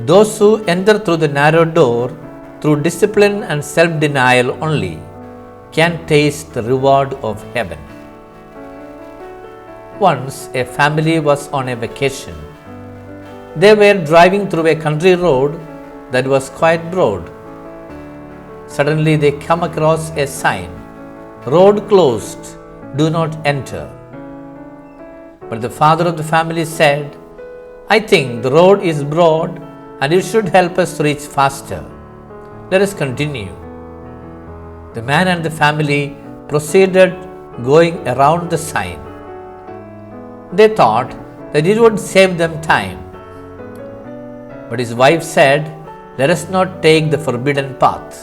Those who enter through the narrow door, through discipline and self-denial only, can taste the reward of heaven. Once a family was on a vacation. They were driving through a country road that was quite broad. Suddenly they come across a sign, "Road closed, do not enter." But the father of the family said, "I think the road is broad and it should help us reach faster. Let us continue." The man and the family proceeded going around the sign. They thought that it would save them time. But his wife said, "Let us not take the forbidden path."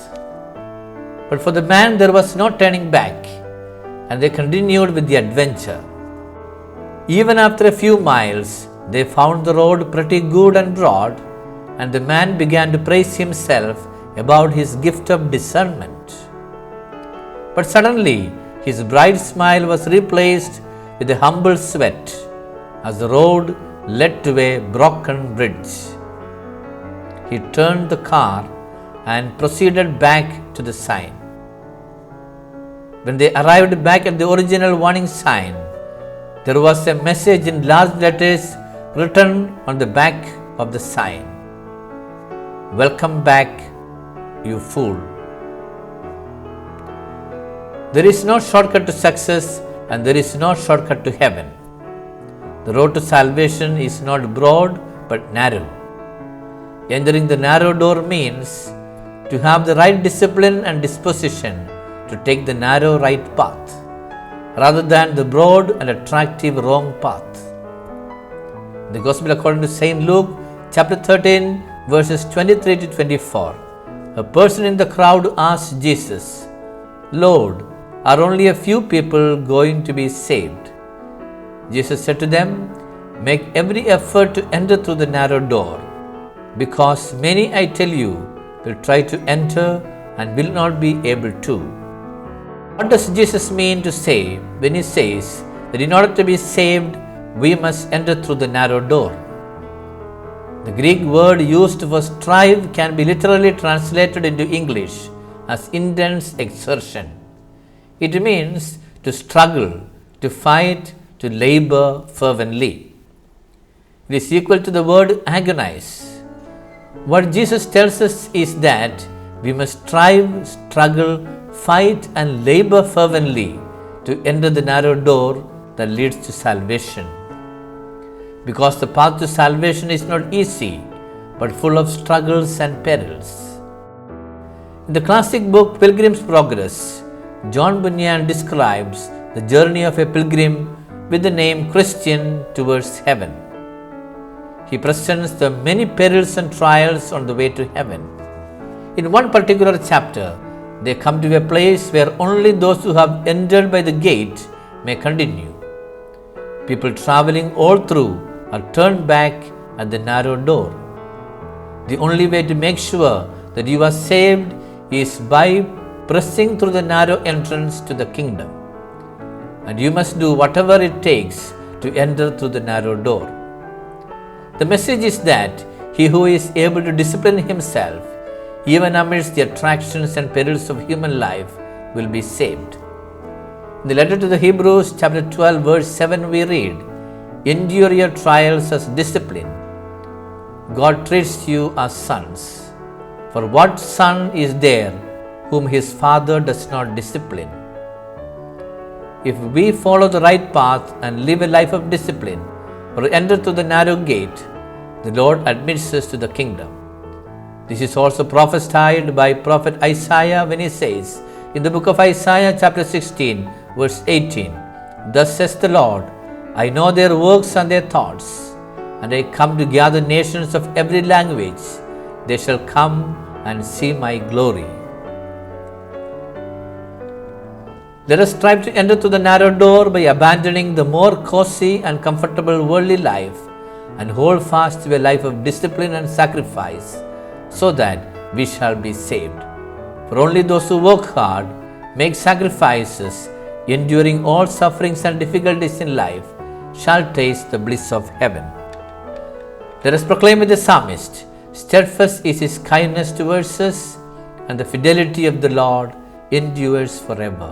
But for the man there was no turning back, and they continued with the adventure. Even after a few miles, they found the road pretty good and broad, and the man began to praise himself about his gift of discernment. But suddenly his bright smile was replaced with a humble sweat as the road led to a broken bridge. He turned the car and proceeded back to the sign. When they arrived back at the original warning sign, there was a message in large letters written on the back of the sign. "Welcome back, you fool." There is no shortcut to success and there is no shortcut to heaven. The road to salvation is not broad but narrow. Entering the narrow door means to have the right discipline and disposition to take the narrow right path, rather than the broad and attractive wrong path. The Gospel according to St. Luke, chapter 13, verses 23 to 24. A person in the crowd asked Jesus, "Lord, are only a few people going to be saved?" Jesus said to them, "Make every effort to enter through the narrow door, because many, I tell you, will try to enter and will not be able to." What does Jesus mean to say when he says that in order to be saved, we must enter through the narrow door? The Greek word used for strive can be literally translated into English as intense exertion. It means to struggle, to fight, to labor fervently. It is equal to the word agonize. What Jesus tells us is that we must strive, struggle, fight and labor fervently to enter the narrow door that leads to salvation. Because the path to salvation is not easy, but full of struggles and perils. In the classic book Pilgrim's Progress, John Bunyan describes the journey of a pilgrim with the name Christian towards heaven. He presents the many perils and trials on the way to heaven. In one particular chapter, they come to a place where only those who have entered by the gate may continue. People traveling all through are turned back at the narrow door. The only way to make sure that you are saved is by pressing through the narrow entrance to the kingdom. And you must do whatever it takes to enter through the narrow door. The message is that he who is able to discipline himself, even amidst the attractions and perils of human life, will be saved. In the letter to the Hebrews, chapter 12, verse 7, we read, "Endure your trials as discipline. God treats you as sons. For what son is there whom his father does not discipline?" If we follow the right path and live a life of discipline, or enter through the narrow gate, the Lord admits us to the kingdom. This is also prophesied by prophet Isaiah when he says in the book of Isaiah chapter 16 verse 18, "Thus says the Lord, I know their works and their thoughts, and I come to gather nations of every language. They shall come and see my glory." Let us strive to enter through the narrow door by abandoning the more cozy and comfortable worldly life and hold fast to a life of discipline and sacrifice, so that we shall be saved. For only those who work hard, make sacrifices, enduring all sufferings and difficulties in life, shall taste the bliss of heaven. Let us proclaim with the psalmist, Steadfast is his kindness towards us, and the fidelity of the Lord endures forever.